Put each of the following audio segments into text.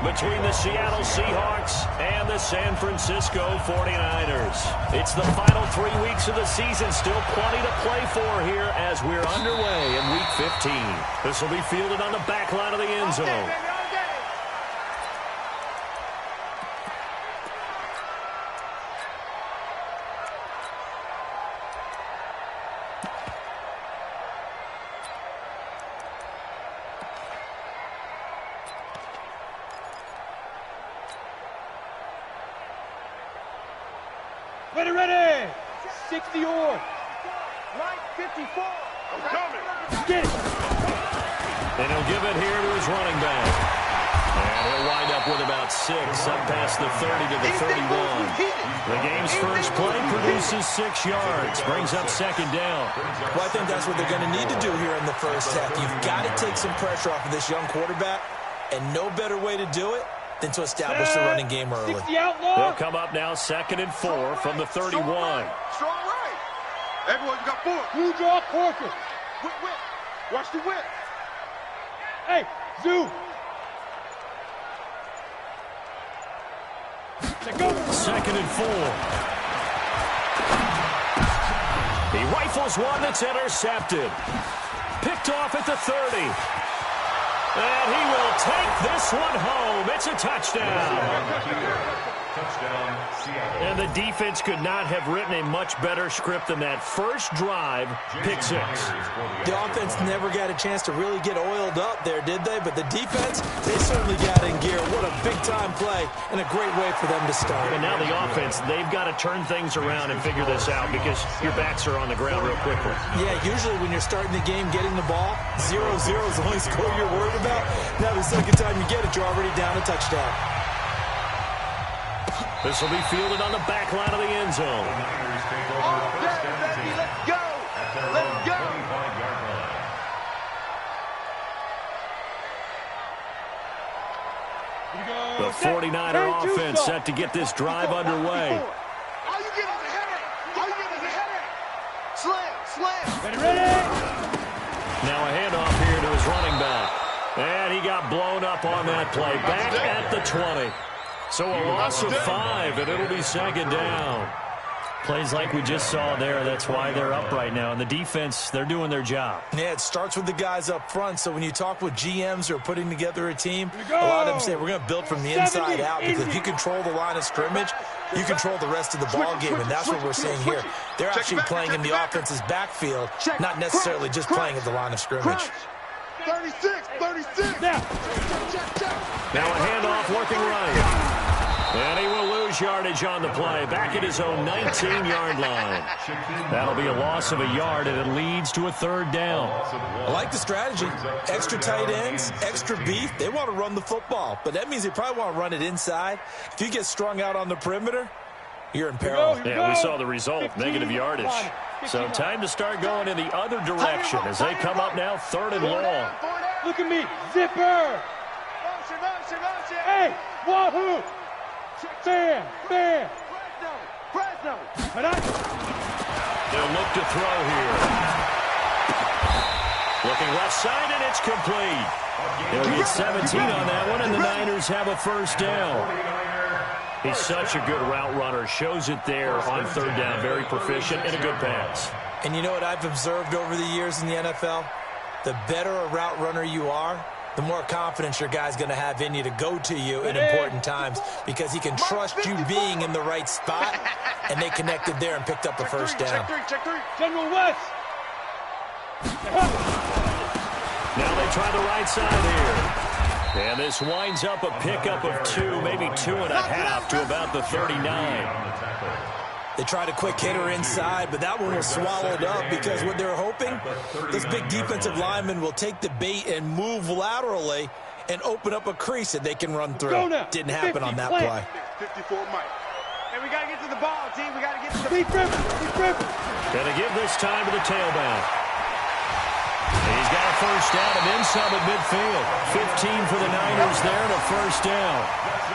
between the Seattle Seahawks and the San Francisco 49ers. It's the final 3 weeks of the season. Still plenty to play for here as we're underway in Week 15. This will be fielded on the back line of the end zone. Ready. 60 or. Right 54. I'm coming. Get it. And he'll give it here to his running back. And he'll wind up with about 6, up past the 30 to the 31. The game's first play produces 6 yards, brings up second down. Well, I think that's what they're going to need to do here in the first half. You've got to take some pressure off of this young quarterback, and no better way to do it than to establish the running game early. They'll come up now 2nd and 4 from the 31. Strong right. Everyone, you got 4. Blue draw, Corker. Whip. Watch the whip. Hey, zoom. Go. 2nd and 4. He rifles one that's intercepted. Picked off at the 30. And he will take this one home. It's a touchdown. And the defense could not have written a much better script than that first drive, pick 6. The offense never got a chance to really get oiled up there, did they? But the defense, they certainly got in gear. What a big-time play and a great way for them to start. And now the offense, they've got to turn things around and figure this out because your backs are on the ground real quickly. Yeah, usually when you're starting the game getting the ball, 0-0 is the only score you're worried about. Now the second time you get it, you're already down a touchdown. This will be fielded on the back line of the end zone. Let's go. Let's go. The 49er offense set to get this drive underway. All you get is a headache. Slam. Ready. Now a handoff here to his running back. And he got blown up on that play. Back at the 20. So a loss of 5, and it'll be second down. Plays like we just saw there. That's why they're up right now. And the defense, they're doing their job. Yeah, it starts with the guys up front. So when you talk with GMs who are putting together a team, a lot of them say we're going to build from the inside out because if you control the line of scrimmage, you control the rest of the ball game, and that's what we're seeing here. They're actually playing in the offense's backfield, not necessarily just playing at the line of scrimmage. 36. Now a handoff working right. And he will lose yardage on the play. Back at his own 19-yard line. That'll be a loss of a yard, and it leads to a 3rd down. I like the strategy. Extra tight ends, extra beef. They want to run the football, but that means they probably want to run it inside. If you get strung out on the perimeter, you're in peril. Yeah, we saw the result, negative yardage. So time to start going in the other direction as they come up now 3rd and long. Look at me. Zipper. Hey, wahoo. Bam. They'll look to throw here. Looking left side, and it's complete. They'll get 17 on that one, and the Niners have a 1st down. He's such a good route runner. Shows it there on 3rd down. Very proficient and a good pass. And you know what I've observed over the years in the NFL? The better a route runner you are, the more confidence your guy's going to have in you to go to you in important times because he can trust you being in the right spot, and they connected there and picked up a 1st down. Check 3. General West. Now they try the right side here. And this winds up a pickup of 2, maybe 2.5 to about the 39. They tried a quick hitter inside, but that one was swallowed up because what they're hoping, this big defensive lineman will take the bait and move laterally and open up a crease that they can run through. Didn't happen on that play. 54 Mike. Hey, we got to get to the ball, team. We got to get to the... Gonna give this time to the tailback. He's got a first down and then some at midfield. 15 for the Niners there and a first down.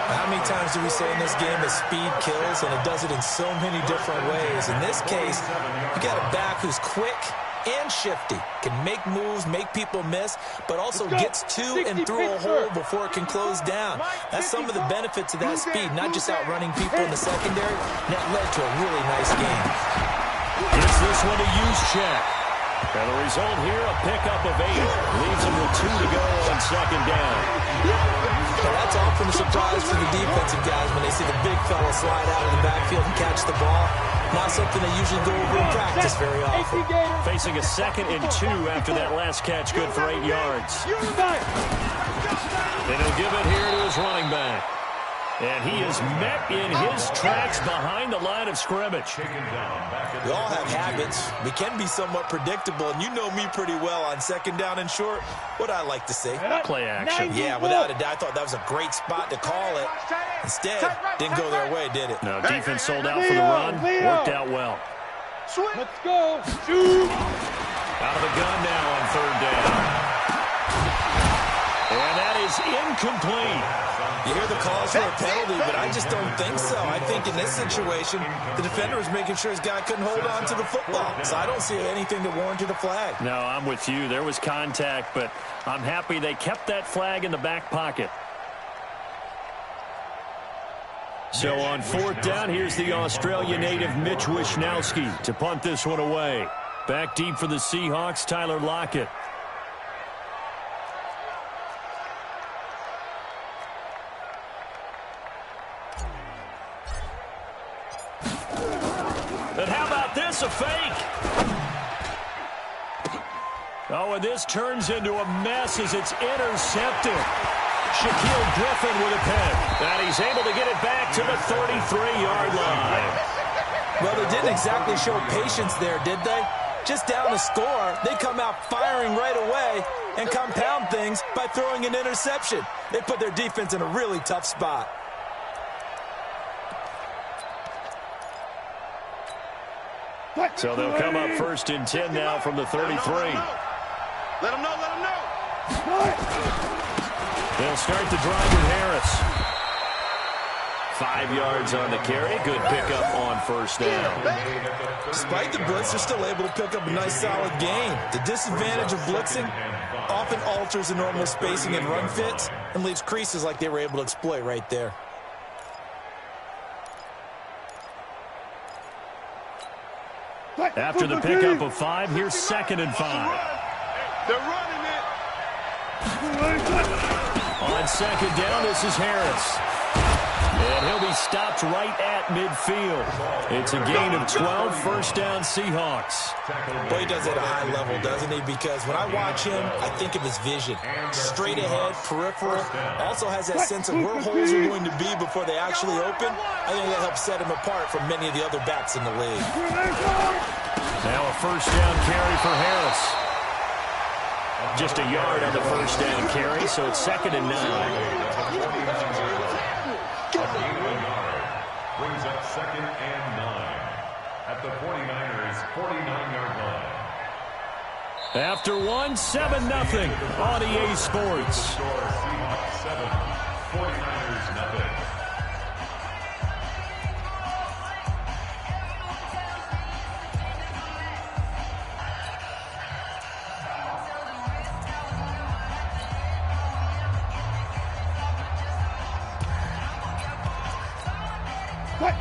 How many times do we say in this game that speed kills, and it does it in so many different ways? In this case, you got a back who's quick and shifty, can make moves, make people miss, but also gets to and through a hole before it can close down. That's some of the benefits of that speed, not just outrunning people in the secondary. And that led to a really nice game. Gets this one to use check. And the result here, a pickup of 8. Leaves him with 2 to go on second down. Now that's often a surprise for the defensive guys when they see the big fella slide out of the backfield and catch the ball. Not something they usually go over in practice very often. Facing a 2nd and 2 after that last catch, good for 8 yards. And he'll give it here to his running back. And he is met in his tracks behind the line of scrimmage. We all have habits. We can be somewhat predictable, and you know me pretty well on second down and short. What I like to say. Play action. Yeah, without a doubt. I thought that was a great spot to call it. Instead, didn't go their way, did it? No, defense sold out for the run. Worked out well. Let's go. Shoot. Out of the gun now on third down. And that is incomplete. You hear the calls for a penalty, but I just don't think so. I think in this situation, the defender was making sure his guy couldn't hold on to the football. So I don't see anything to warrant a flag. No, I'm with you. There was contact, but I'm happy they kept that flag in the back pocket. So on fourth down, here's the Australia native Mitch Wishnowsky to punt this one away. Back deep for the Seahawks, Tyler Lockett. And how about this, a fake? Oh, and this turns into a mess as it's intercepted. Shaquille Griffin with a pick. And he's able to get it back to the 33-yard line. Well, they didn't exactly show patience there, did they? Just down to score, they come out firing right away and compound things by throwing an interception. They put their defense in a really tough spot. So they'll come up first and 10 now from the 33. Let them know, let them know. They'll start the drive with Harris. 5 yards on the carry. Good pickup on first down. Despite the blitz, they're still able to pick up a nice solid gain. The disadvantage of blitzing often alters the normal spacing and run fits and leaves creases like they were able to exploit right there. After the pickup of 5, here's 2nd and 5. They're running it. On 2nd down, this is Harris. And he'll be stopped right at midfield. It's a gain of 12, first down Seahawks. Boy, he does it at a high level, doesn't he? Because when I watch him, I think of his vision. Straight ahead, peripheral. Also has that sense of where holes are going to be before they actually open. I think that helps set him apart from many of the other backs in the league. Now a first down carry for Harris. Just a yard on the first down carry, so it's 2nd and 9. Brings up 2nd and 9 at the 49ers' 49-yard line. After 1, 7-0 on EA Sports. Seahawks 7, 49ers nothing.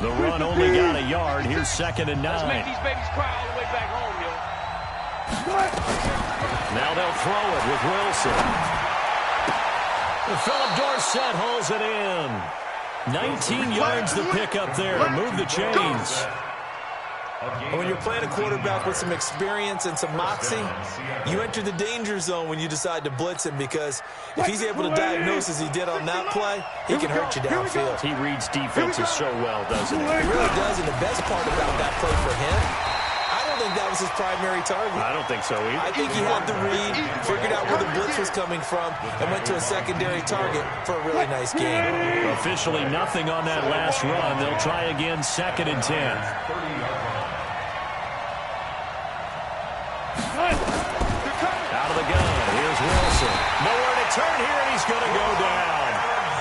The run only got a yard. Here's 2nd and 9. Let's make these babies cry all the way back home, yo. Now they'll throw it with Wilson. And Philip Dorsett hauls it in. 19 yards to pick up there to move the chains. When you're playing a quarterback with some experience and some moxie, you enter the danger zone when you decide to blitz him, because if he's able to diagnose as he did on that play, he can hurt you downfield. He reads defenses so well, doesn't he? He really does, and the best part about that play for him, I don't think that was his primary target. I don't think so either. I think he had the read, figured out where the blitz was coming from, and went to a secondary target for a really nice game. Officially nothing on that last run. They'll try again, 2nd and 10. Out of the gun, Wilson. Nowhere to turn here, and he's going to go down.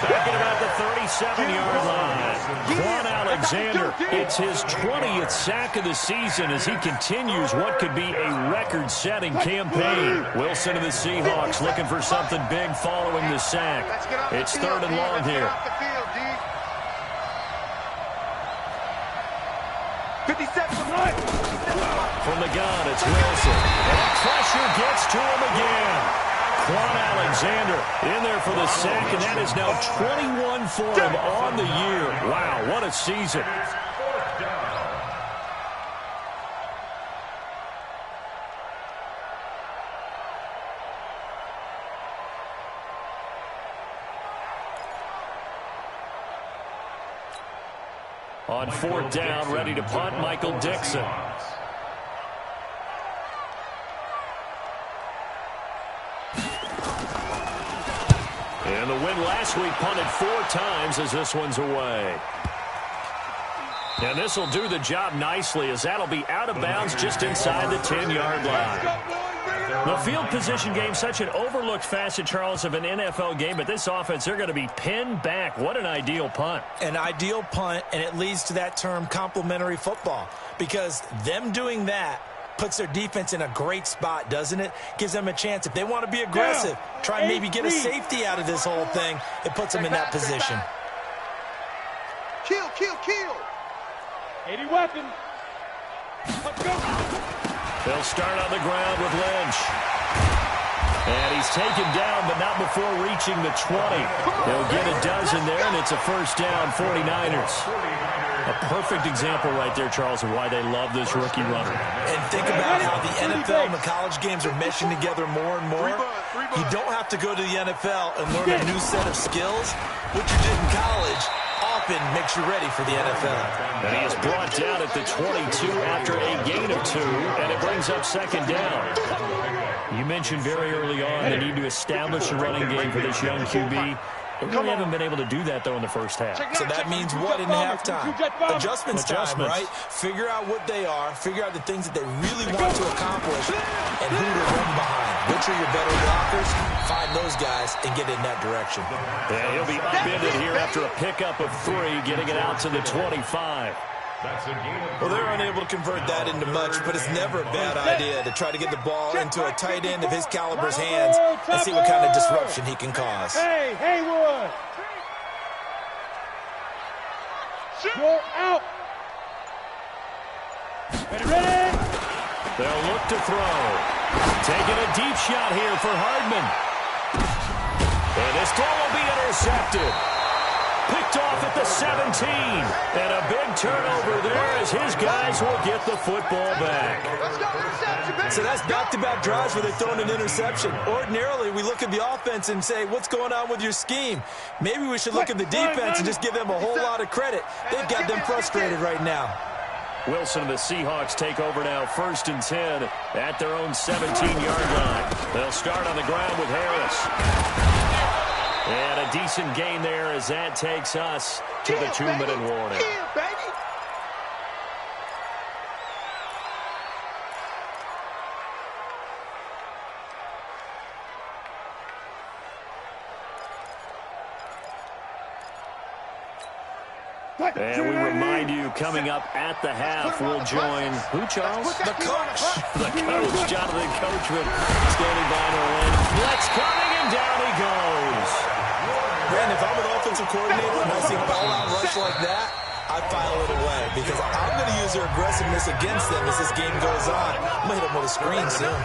Back at about the 37-yard line. Quan Alexander, it's his 20th sack of the season as he continues what could be a record-setting campaign. Wilson and the Seahawks looking for something big following the sack. It's 3rd and long here. 57. From the gun, it's Wilson. And pressure gets to him again. Quan Alexander in there for the sack, and that is now 21 for him on the year. Wow, what a season. On 4th down, ready to punt, Michael Dixon. And the win last week punted 4 times as this one's away. And this will do the job nicely as that'll be out of bounds just inside the 10-yard line. The field position game, such an overlooked facet, Charles, of an NFL game, but this offense, they're going to be pinned back. What an ideal punt. An ideal punt, and it leads to that term complementary football, because them doing that puts their defense in a great spot, doesn't it? Gives them a chance. If they want to be aggressive, try and maybe get a safety out of this whole thing, it puts them in that position. Kill, kill, kill. 80 weapons. Let's go. They'll start on the ground with Lynch. And he's taken down, but not before reaching the 20. They'll get a dozen there, and it's a first down, 49ers. A perfect example right there, Charles, of why they love this rookie runner. And think about how the NFL and the college games are meshing together more and more. You don't have to go to the NFL and learn a new set of skills. What you did in college often makes you ready for the NFL. And he is brought down at the 22 after a gain of 2, and it brings up 2nd down. You mentioned very early on the need to establish a running game for this young QB. They really haven't been able to do that, though, in the first half. So that means what in halftime? Adjustments time, right? Figure out what they are, figure out the things that they really want to accomplish, and who to run behind. Which are your better blockers? Find those guys and get in that direction. Yeah, he'll be upended here after a pickup of 3, getting it out to the 25. Well, they're unable to convert that into much, but it's never a bad idea to try to get the ball into a tight end of his caliber's hands and see what kind of disruption he can cause. Hey, Haywood! Go out! Ready? They'll look to throw. Taking a deep shot here for Hardman. And this throw will be intercepted. Picked off at the 17. And a big turnover there as his guys will get the football back. So that's back-to-back drives where they've thrown an interception. Ordinarily, we look at the offense and say, what's going on with your scheme? Maybe we should look at the defense and just give them a whole lot of credit. They've got them frustrated right now. Wilson and the Seahawks take over now, 1st and 10 at their own 17-yard line. They'll start on the ground with Harris. And a decent gain there as that takes us to the 2-minute warning. And we remind you, coming up at the half, we'll join who, Charles? The coach. The coach, Jonathan Coachman, standing by to win. Blitz coming, and down he goes. Brandon, if I'm an offensive coordinator and I see an all-out rush like that, I file it away because I'm going to use their aggressiveness against them as this game goes on. I'm going to hit them with a screen soon.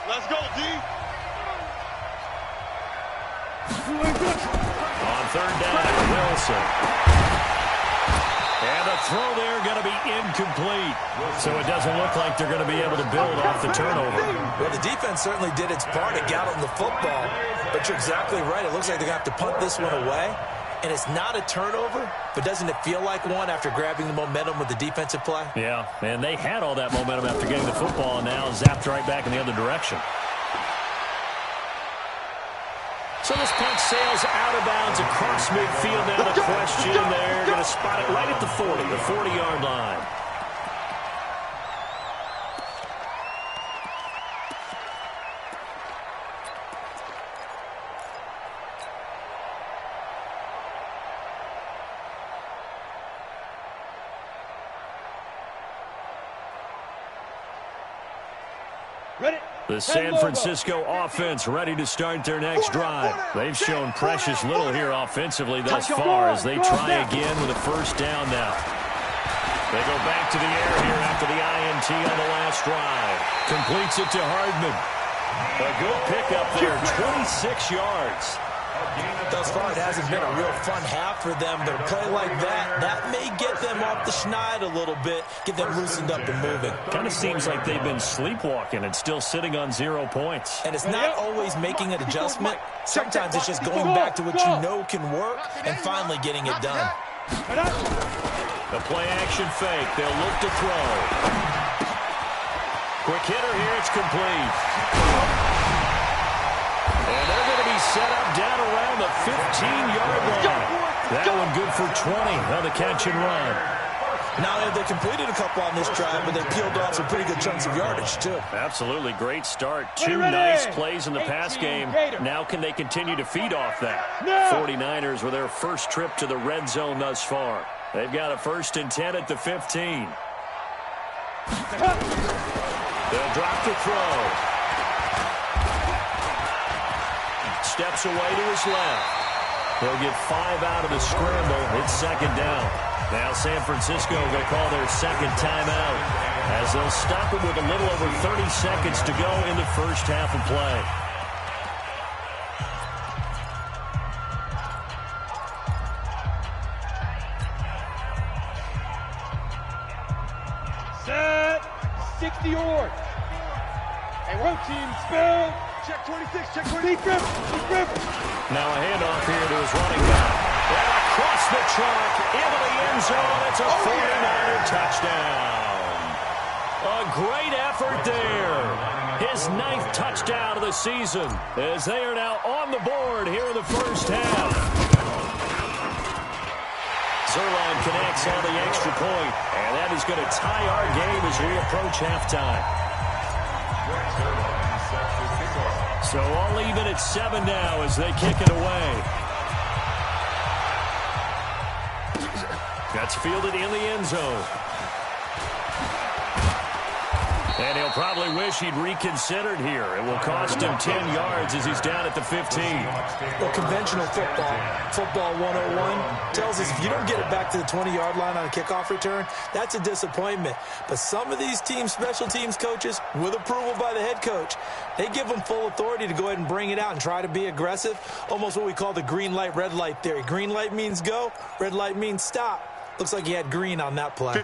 Let's go, D. On 3rd down, Wilson. And the throw there going to be incomplete. So it doesn't look like they're going to be able to build off the turnover. Well, the defense certainly did its part. It got on the football. But you're exactly right. It looks like they're going to have to punt this one away. And it's not a turnover, but doesn't it feel like one after grabbing the momentum with the defensive play? Yeah, and they had all that momentum after getting the football and now zapped right back in the other direction. So this punt sails out of bounds across midfield. Now the question, they're going to spot it right at the 40, the 40-yard line. The San Francisco offense ready to start their next drive. They've shown precious little here offensively thus far as they try again with a first down now. They go back to the air here after the INT on the last drive. Completes it to Hardman. A good pickup there, 26 yards. Thus far, it hasn't been a real fun half for them, but a play like that may get them off the schneid a little bit, get them loosened up and moving. Kind of seems like they've been sleepwalking and still sitting on 0 points. And it's not always making an adjustment. Sometimes it's just going back to what you know can work and finally getting it done. The play-action fake. They'll look to throw. Quick hitter here. It's complete. And they're going to be set up down around the 15-yard line. That one good for 20 on the catch and run. Now, they completed a couple on this drive, but they peeled off some pretty good chunks of yardage, too. Absolutely great start. Two nice plays in the pass game. Now can they continue to feed off that? 49ers with their first trip to the red zone thus far. They've got a 1st and 10 at the 15. They'll drop to throw. Steps away to his left. They'll get 5 out of the scramble. It's 2nd down. Now San Francisco going to call their 2nd timeout as they'll stop it with a little over 30 seconds to go in the first half of play. Set. 60 yards. Hey, road team, spell. Check 26, check 26. Now a handoff here to his running back. And across the track, into the end zone. It's a 49er touchdown. A great effort there. His 9th touchdown of the season as they are now on the board here in the first half. Zerline connects on the extra point, and that is going to tie our game as we approach halftime. So all even at 7 now as they kick it away. That's fielded in the end zone. And he'll probably wish he'd reconsidered here. It will cost him 10 yards as he's down at the 15. Well, conventional football 101, tells us if you don't get it back to the 20-yard line on a kickoff return, that's a disappointment. But some of these teams, special teams coaches, with approval by the head coach, they give them full authority to go ahead and bring it out and try to be aggressive. Almost what we call the green light, red light theory. Green light means go, red light means stop. Looks like he had green on that play.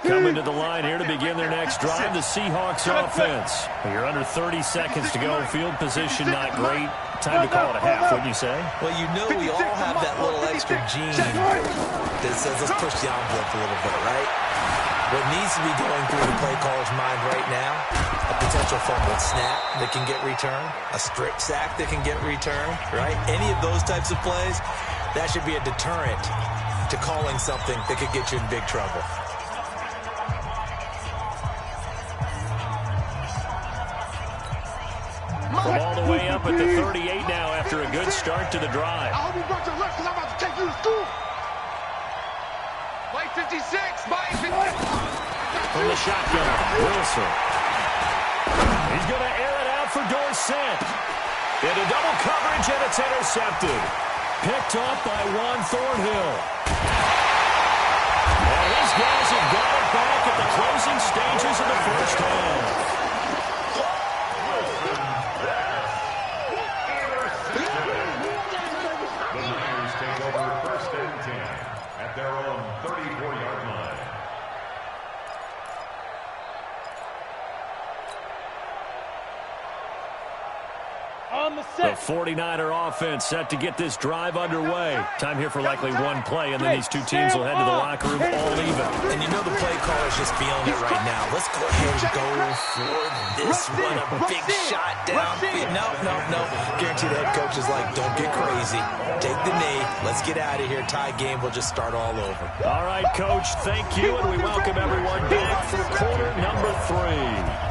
Coming to the line here to begin their next drive, the Seahawks offense. You're under 30 seconds to go. Field position not great. Time to call it a half, wouldn't you say? Well, you know we all have that little extra gene that says let's push the envelope a little bit, right? What needs to be going through the play caller's mind right now, a potential fumbled snap that can get returned, a strip sack that can get returned, right? Any of those types of plays, that should be a deterrent to calling something that could get you in big trouble. From all the way up at the 38 now after a good start to the drive. I hope you brought your left because I'm about to take you to school. Play 56, Mike. From the shotgun, Wilson. He's going to air it out for Dorsett. Into double coverage, and it's intercepted. Picked off by Juan Thornhill. And these guys have got it back at the closing stages of the first half. The Niners take over 1st and 10 at their own 34-yard line. On the The 49er offense set to get this drive underway. Time here for likely one play, and then these two teams will head to the locker room all even. And you know the play caller's just feeling it right now. Let's go ahead and go for this one. A big shot downfield. No. Guarantee the head coach is like, don't get crazy. Take the knee. Let's get out of here. Tie game. We'll just start all over. All right, Coach, thank you, and we welcome everyone back for quarter number 3.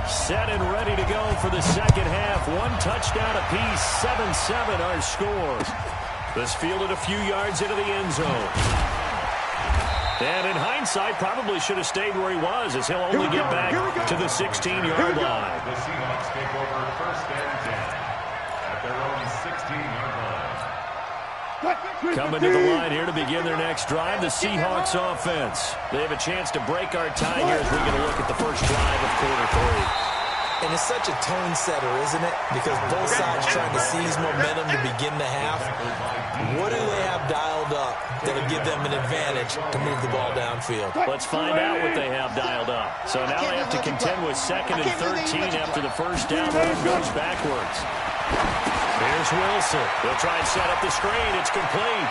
Set and ready to go for the second half. One touchdown apiece, 7-7 our scores. This fielded a few yards into the end zone. And in hindsight, probably should have stayed where he was, as he'll only get back to the 16-yard line. The Seahawks take over first and 10 at their own 16-yard line. Coming to the line here to begin their next drive, the Seahawks offense. They have a chance to break our tie here as we get a look at the first drive of quarter 3. And it's such a tone setter, isn't it? Because both sides trying to seize momentum to begin the half. What do they have dialed up that'll give them an advantage to move the ball downfield? Let's find out what they have dialed up. So now they have to contend with 2nd and 13 after the first down run goes backwards. Here's Wilson. He'll try and set up the screen. It's complete.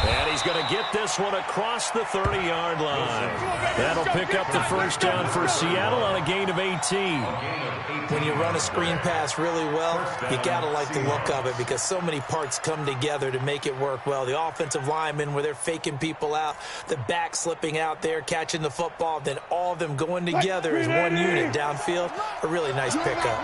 And he's going to get this one across the 30-yard line. That'll pick up the first down for Seattle on a gain of 18. When you run a screen pass really well, you got to like the look of it because so many parts come together to make it work well. The offensive linemen, where they're faking people out, the back slipping out there, catching the football, then all of them going together as one unit downfield. A really nice pickup.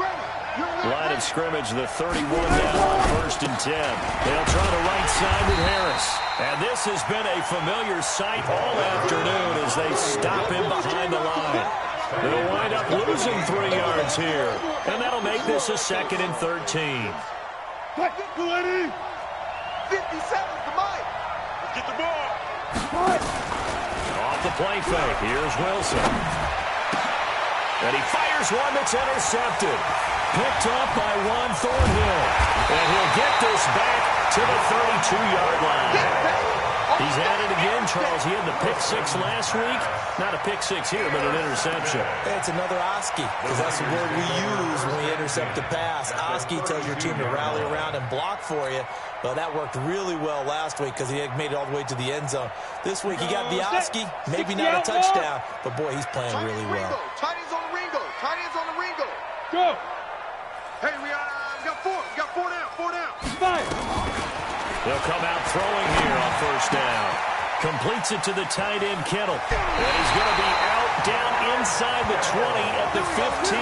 Line of scrimmage, the 31 now on 1st and 10. They'll try the right side with Harris. And this has been a familiar sight all afternoon as they stop him behind the line. They'll wind up losing 3 yards here. And that'll make this a 2nd and 13. 57's the mic. Let's get the ball. Off the play fake. Here's Wilson. And he fires one that's intercepted. Picked off by Juan Thornhill. And he'll get this back to the 32-yard line. He's at it again, Charles. He had the pick 6 last week. Not a pick 6 here, but an interception. It's another Oski, because that's the word we use when we intercept a pass. Oski tells your team to rally around and block for you. Well, that worked really well last week because he had made it all the way to the end zone. This week he got the Oski, maybe not a touchdown, but boy, he's playing really well. Tight ends on the Ringo. Tight ends on the Ringo. Go. Hey, we got 4. We got 4 down. 4 down. Fire. They'll come out throwing here on first down. Completes it to the tight end, Kittle. And he's going to be out down inside the 20 at the 15.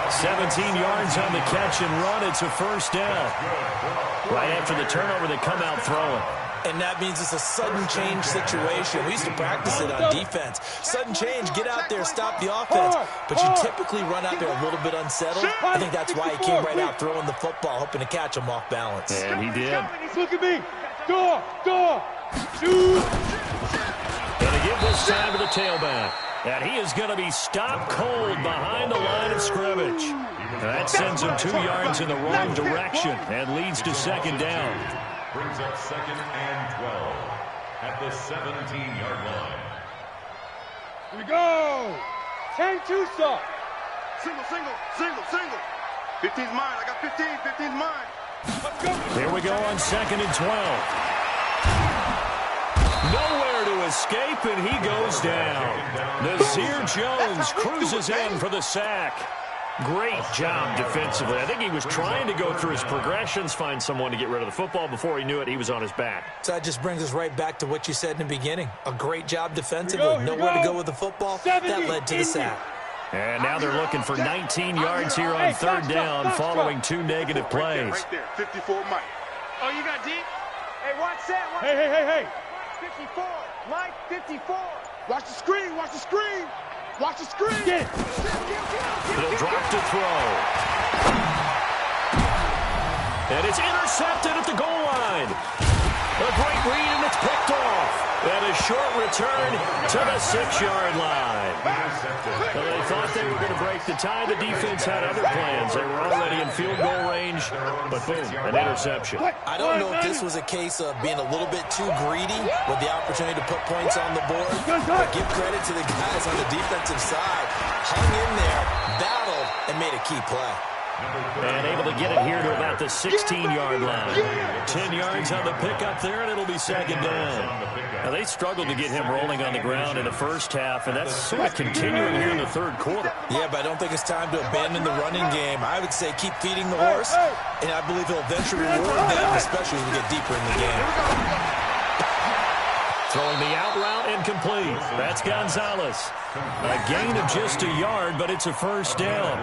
17 yards on the catch and run. It's a first down. Right after the turnover, they come out throwing. And that means it's a sudden change situation. We used to practice it on defense. Sudden change, get out there, stop the offense. But you typically run out there a little bit unsettled. I think that's why he came right out throwing the football, hoping to catch him off balance. And he did. Look at me. Door. Shoot. Going to give this time to the tailback. And he is going to be stopped cold behind the line of scrimmage. That sends him 2 yards in the wrong direction and leads to second down. Brings up 2nd and 12 at the 17-yard line. Here we go. 10-2 stop. Single. 15's mine. I got 15. 15's mine. Let's go. Here we go on 2nd and 12. Nowhere to escape, and he goes down. Nazir Jones cruises in for the sack. Great job defensively. I think he was trying to go through his progressions, find someone to get rid of the football. Before he knew it, he was on his back. So that just brings us right back to what you said in the beginning. A great job defensively. Nowhere to go with the football. That led to the sack. And now they're looking for 19 yards here on 3rd down following 2 negative plays. Right there. 54 Mike. Oh, you got deep? Hey, watch that. Hey. 54. Mike, 54. Watch the screen. Watch the screen. Get it. He'll drop to throw. And it's intercepted at the goal line. A great read, and it's picked off. And a short return to the 6-yard line. Well, they thought they were going to break the tie. The defense had other plans. They were already in field goal range, but boom, an interception. I don't know if this was a case of being a little bit too greedy with the opportunity to put points on the board, but give credit to the guys on the defensive side. Hung in there, battled, and made a key play. And able to get it here to about the 16-yard line. 10 yards on the pickup there, and it'll be second down. Now, they struggled to get him rolling on the ground in the first half, and that's sort of continuing here in the third quarter. Yeah, but I don't think it's time to abandon the running game. I would say keep feeding the horse, and I believe he'll eventually reward them, especially as we get deeper in the game. Throwing the out route incomplete. That's Gonzalez. A gain of just a yard, but it's a first down.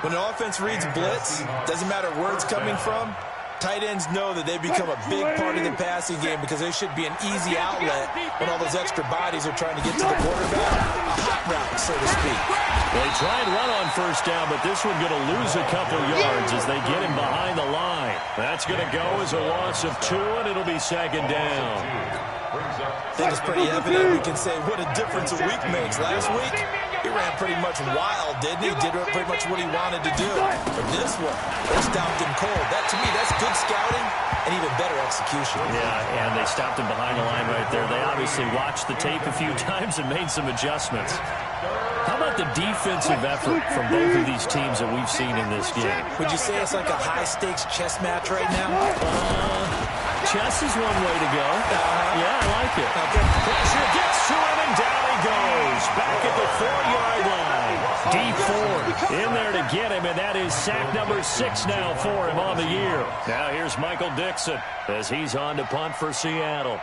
When an offense reads blitz, doesn't matter where it's coming from, tight ends know that they become a big part of the passing game because they should be an easy outlet when all those extra bodies are trying to get to the quarterback. A hot route, so to speak. They try and run on first down, but this one going to lose a couple yards as they get him behind the line. That's going to go as a loss of 2, and it'll be second down. I think it's pretty evident we can say what a difference a week makes. Last week, he ran pretty much wild, didn't he? Did pretty much what he wanted to do. But this one, they stopped him cold. That, to me, that's good scouting and even better execution. Yeah, and they stopped him behind the line right there. They obviously watched the tape a few times and made some adjustments. How about the defensive effort from both of these teams that we've seen in this game? Would you say it's like a high-stakes chess match right now? Chess is one way to go. Yeah, I like it. Pressure gets to him, and down he goes. Back at the 4-yard line. D4 in there to get him, and that is sack number 6 now for him on the year. Now here's Michael Dixon as he's on to punt for Seattle.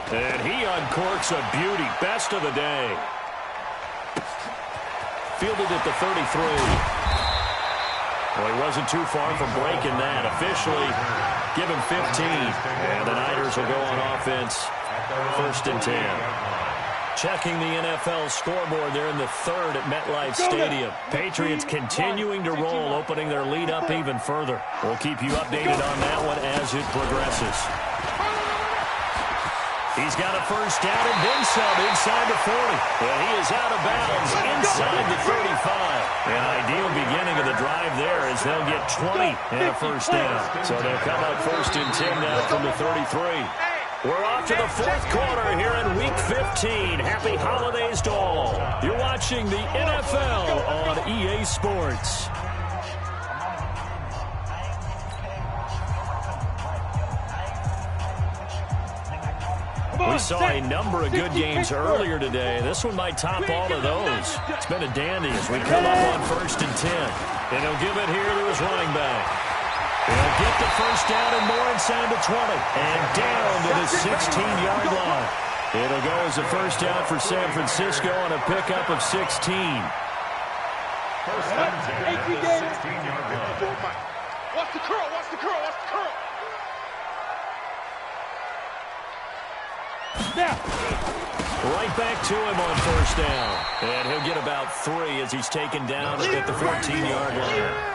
And he uncorks a beauty. Best of the day. Fielded at the 33. Well, he wasn't too far from breaking that. Officially, give him 15. And the Niners will go on offense. 1st and 10. Checking the NFL scoreboard there in the 3rd at MetLife Stadium. Patriots continuing to roll, opening their lead up even further. We'll keep you updated on that one as it progresses. He's got a first down and then some inside the 40. And he is out of bounds inside the 35. An ideal beginning of the drive there as they'll get 20 and a first down. So they'll come up 1st and 10 now from the 33. We're off to the 4th quarter here in Week 15. Happy holidays to all. You're watching the NFL on EA Sports. We saw a number of good games earlier today. This one might top all of those. It's been a dandy as we come up on 1st and 10. And he'll give it here to his running back. He'll get the first down and more inside the 20. And down to the 16-yard line. It'll go as a first down for San Francisco on a pickup of 16. First and 10 at the 16-yard line. Watch the curl, watch the curl, watch the curl. Right back to him on first down. And he'll get about 3 as he's taken down at the 14-yard line.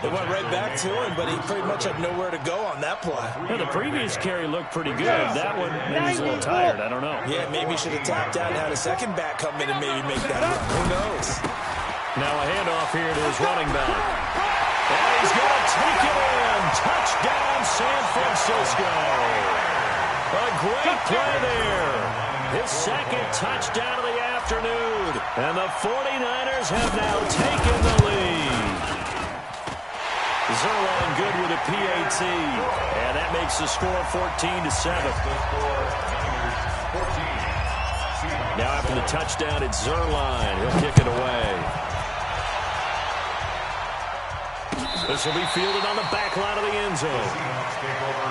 They went right back to him, but he pretty much had nowhere to go on that play. Well, the previous carry looked pretty good. That one, maybe he's a little tired. I don't know. Yeah, maybe he should have tapped out and had a second back come in and maybe make that run. Who knows? Now a handoff here to his running back. And he's going to take it in. Touchdown, San Francisco. A great play there. His 2nd touchdown of the afternoon. And the 49ers have now taken the lead. Zerline good with a PAT. And that makes the score 14-7. Now after the touchdown, it's Zerline. He'll kick it away. This will be fielded on the back line of the end zone.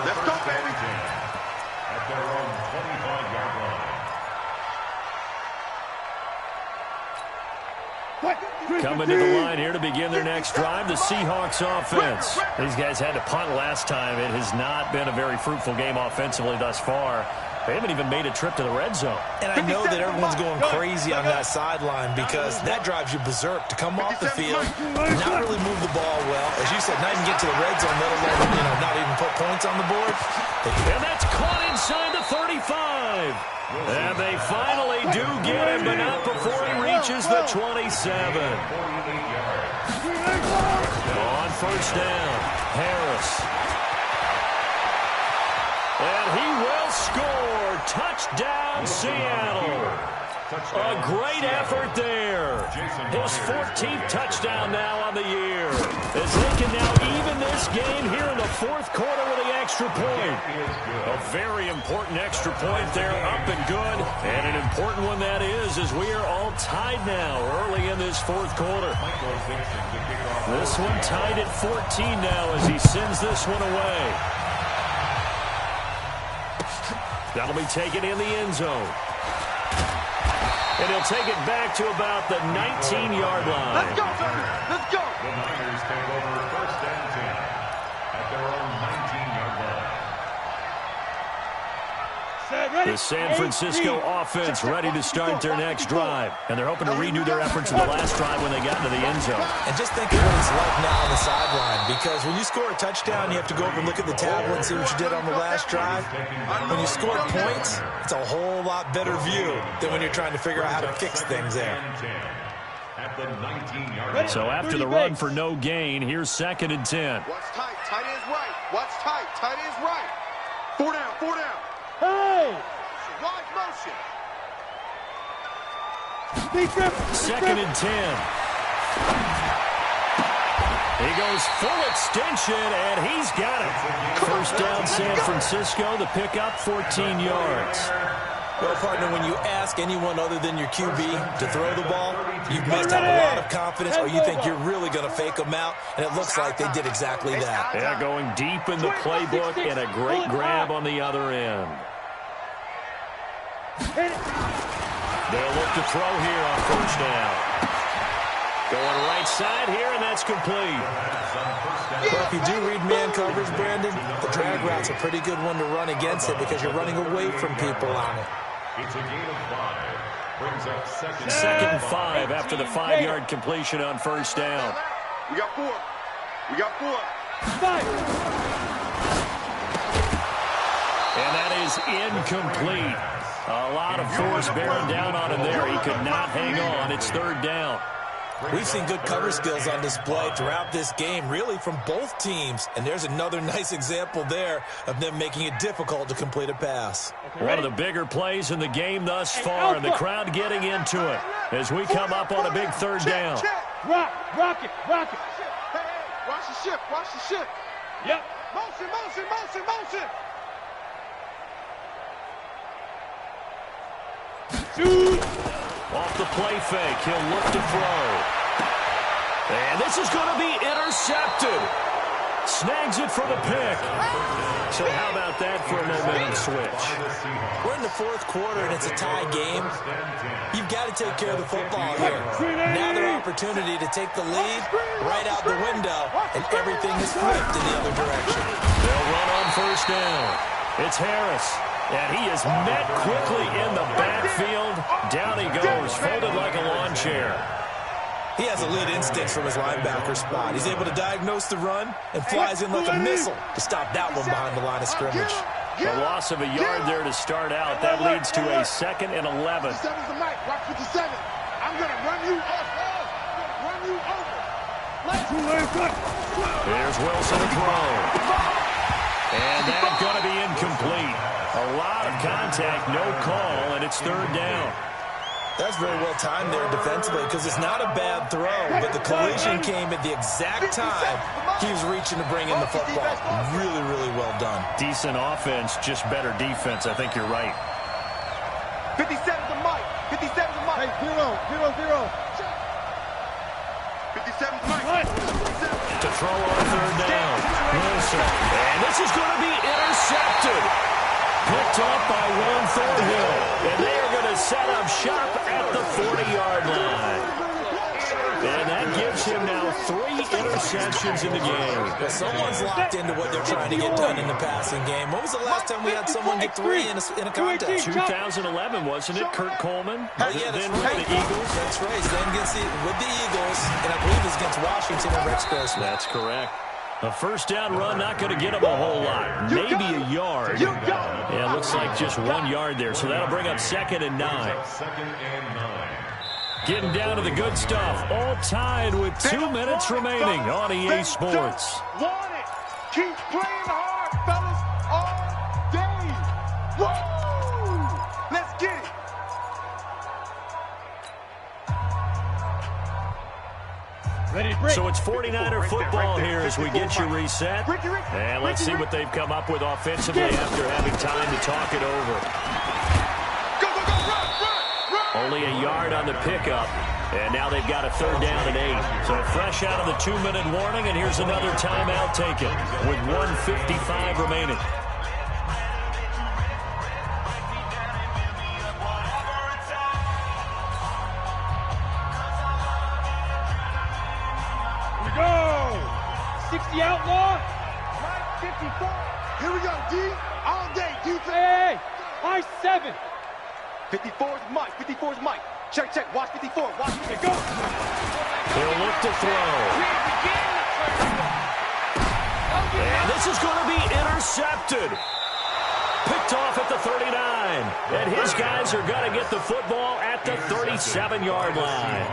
Let's go, baby. At their own 25-yard line. Coming to the line here to begin their next drive, the Seahawks offense. These guys had to punt last time. It has not been a very fruitful game offensively thus far. They haven't even made a trip to the red zone. And I know that everyone's going crazy on that sideline because that drives you berserk to come off the field, not really move the ball well. As you said, not even get to the red zone, let alone, not even put points on the board. And that's caught inside the 35. And they finally do get him, but not before he reaches the 27. On first down, Harris. And he will score. Touchdown, Seattle. A great effort there. His 14th touchdown now on the year. As they can now even this game here in the fourth quarter with the extra point. A very important extra point there, up and good. And an important one that is, as we are all tied now early in this fourth quarter. This one tied at 14 now as he sends this one away. That'll be taken in the end zone. And he'll take it back to about the 19-yard line. Let's go, baby. Let's go. The Niners take over first and 10 at their own 19-yard line. The San Francisco offense ready to start their next drive. And they're hoping to redo their efforts in the last drive when they got into the end zone. And just think of what it's like now on the sideline. Because when you score a touchdown, you have to go over and look at the tablet and see what you did on the last drive. When you score points, it's a whole lot better view than when you're trying to figure out how to fix things there. So after the run for no gain, here's 2nd and 10. Watch tight. Tight ends right. Watch tight. Tight ends right. 4 down. 4 down. Hey! Wide motion. 2nd and 10. He goes full extension, and he's got it. First down, San Francisco. The pickup, 14 yards. Well, partner, when you ask anyone other than your QB to throw the ball, you must have a lot of confidence, or you think you're really going to fake them out, and it looks like they did exactly that. Yeah, going deep in the playbook, and a great grab on the other end. They'll look to throw here on first down. Going right side here, and that's complete. Well, if you do read man coverage, Brandon, the drag route's a pretty good one to run against it because you're running away from people on it. It's a gain of 5. Brings up second and 5 after the 5-yard completion on first down. We got 4. We got 4. And that is incomplete. A lot of force bearing down on him there. He could not hang on. It's 3rd down. We've seen good cover skills on display throughout this game, really from both teams. And there's another nice example there of them making it difficult to complete a pass. One of the bigger plays in the game thus far, and the crowd getting into it as we come up on a big 3rd down. Rock it. Hey, watch the ship. Watch the ship. Yep. Motion. Shoot. Off the play fake, he'll look to throw. And this is going to be intercepted. Snags it for the pick. So how about that for a momentum switch? We're in the 4th quarter, and it's a tie game. You've got to take care of the football here. Now their opportunity to take the lead right out the window, and everything is flipped in the other direction. They'll run on first down. It's Harris. And he is met quickly in the backfield. Down he goes, folded like a lawn chair. He has elite instincts from his linebacker spot. He's able to diagnose the run and flies in like a missile to stop that one behind the line of scrimmage. A loss of a yard there to start out. That leads to a 2nd and 11. 57's the mic. Watch 57. I'm going to run you off. Run you over. Here's Wilson to throw. And that's going to be incomplete. A lot of contact, no call, and it's 3rd down. That's very well timed there defensively because it's not a bad throw, but the collision came at the exact time he was reaching to bring in the football. Really, really well done. Decent offense, just better defense. I think you're right. 57's the mic. 57's the mic. Hey, 0. 57's the mic. To throw on 3rd down. Wilson. And this is going to be intercepted. Picked off by Juan Thornhill. And they are going to set up shop at the 40-yard line. And that gives him now 3 interceptions in the game. Well, someone's locked into what they're trying to get done in the passing game. When was the last time we had someone get 3 in a contest? 2011, wasn't it? Kurt Coleman? Yeah, that's then right. with the Eagles. That's right. Then with the Eagles, and I believe it's against Washington and Rex Grossman. That's correct. A first down run, not going to get him a whole lot. Maybe a yard. Yeah, it looks like just 1 yard there. So that'll bring up 2nd and 9. 2nd and 9. Getting down to the good stuff. All tied with 2 minutes remaining on EA Sports. Want it. Keep playing hard, fellas, all day. Woo! Let's get it. So it's 49er football here as we get you reset. And let's see what they've come up with offensively after having time to talk it over. Only a yard on the pickup. And now they've got a 3rd down and 8. So fresh out of the 2-minute warning, and here's another timeout taken with 1:55 remaining. Here we go. 60 outlaw. Mike 54. Here we go, D. All day, defense. Hey, I 7. 54 is Mike. 54 is Mike. Check, check. Watch 54. Watch 54. Go. He'll look to throw. And this is going to be intercepted. Picked off at the 39. And his guys are going to get the football at the 37-yard line.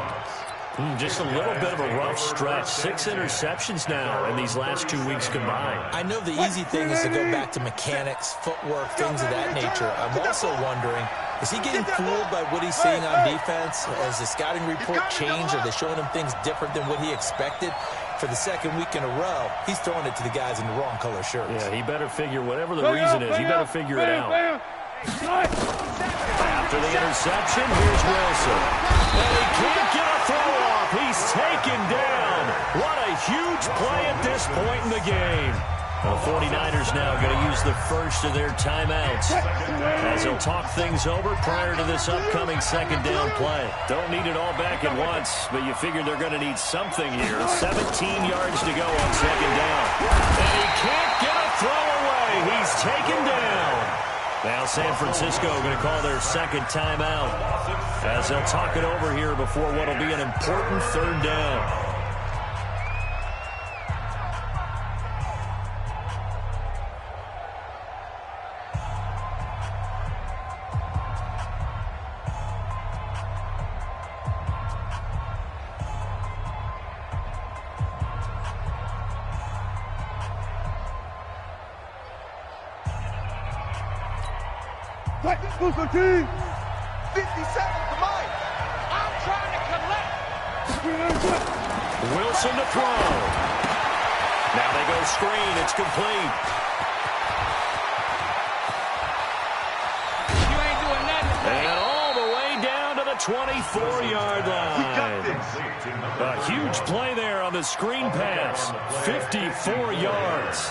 Just a little bit of a rough stretch. 6 interceptions now in these last 2 weeks combined. I know the easy thing is to go back to mechanics, footwork, things of that nature. I'm also wondering, is he getting fooled by what he's seeing on defense? Has the scouting report changed? Are they showing him things different than what he expected? For the 2nd week in a row, he's throwing it to the guys in the wrong color shirts. Yeah, he better figure, whatever the reason is, he better figure it out. After the interception, here's Wilson. And he can't get a throw off. He's taken down. What a huge play at this point in the game. The 49ers now going to use the first of their timeouts as they'll talk things over prior to this upcoming 2nd down play. Don't need it all back at once, but you figure they're going to need something here. 17 yards to go on 2nd down. And he can't get a throw away. He's taken down. Now San Francisco going to call their 2nd timeout as they'll talk it over here before what will be an important 3rd down. Move the team. 57 to Mike. I'm trying to collect. Wilson to throw. Now they go screen. It's complete. You ain't doing nothing. And all the way down to the 24-yard line. A huge play there on the screen pass. 54 yards.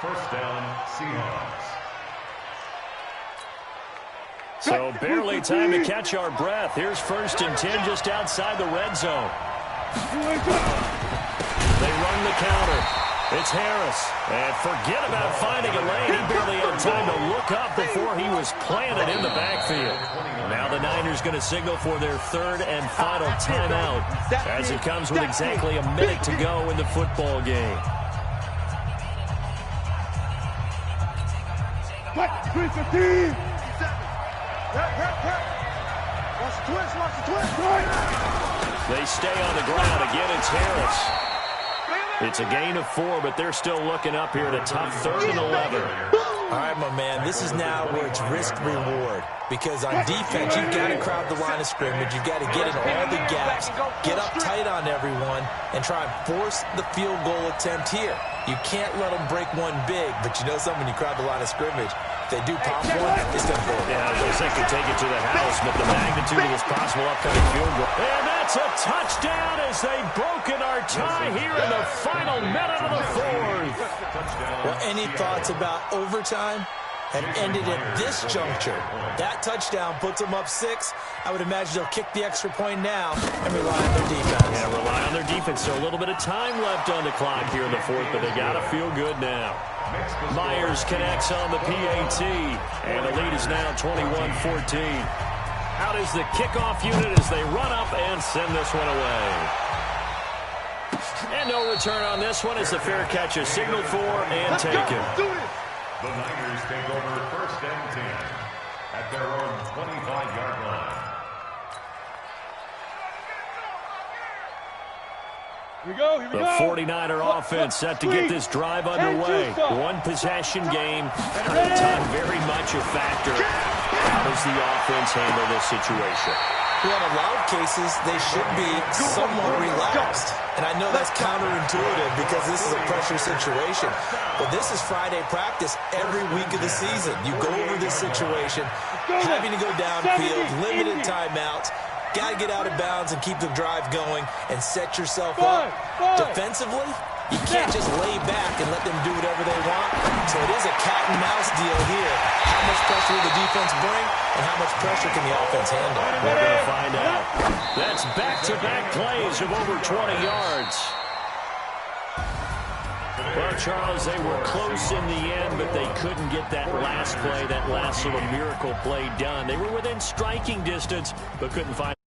1st down, Seahawks. So barely time to catch our breath. Here's 1st and 10 just outside the red zone. They run the counter. It's Harris. And forget about finding a lane. He barely had time to look up before he was planted in the backfield. Now the Niners going to signal for their 3rd and final timeout as it comes with exactly a minute to go in the football game. Watch the team. Watch the twist. They stay on the ground. Again, it's Harris. It's a gain of 4, but they're still looking up here at a tough 3rd and 11. All right, my man, this is now where it's risk-reward. Because on defense, you've got to crowd the line of scrimmage. You've got to get in all the gaps, get up tight on everyone, and try and force the field goal attempt here. You can't let them break one big, but you know something, when you crowd the line of scrimmage, if they do pop one, it's going to go. Yeah, they could take it to the house, but the magnitude of this possible upcoming field goal. And that's a touchdown as they've broken our tie here in the final minute of the 4th. Well, any thoughts about overtime? Had ended at this juncture. That touchdown puts them up 6. I would imagine they'll kick the extra point now and rely on their defense. Yeah, rely on their defense. So a little bit of time left on the clock here in the 4th, but they got to feel good now. Myers connects on the PAT, and the lead is now 21-14. Out is the kickoff unit as they run up and send this one away. And no return on this one as the fair catch is signaled for and taken. The Niners take over 1st and 10 at their own 25-yard line. Here we go. The 49er offense set to get this drive underway. One possession game. Time very much a factor. How does the offense handle this situation? Well, in a lot of cases, they should be somewhat relaxed. And I know that's counterintuitive because this is a pressure situation. But this is Friday practice every week of the season. You go over this situation, having to go downfield, limited timeouts, got to get out of bounds and keep the drive going and set yourself up. Defensively, you can't just lay back and let them do whatever they want. So it is a cat and mouse deal here. How much pressure will the defense bring, and how much pressure can the offense handle? We're going to find out. That's back-to-back plays of over 20 yards. Well, Charles, they were close in the end, but they couldn't get that last play, that last sort of miracle play done. They were within striking distance, but couldn't find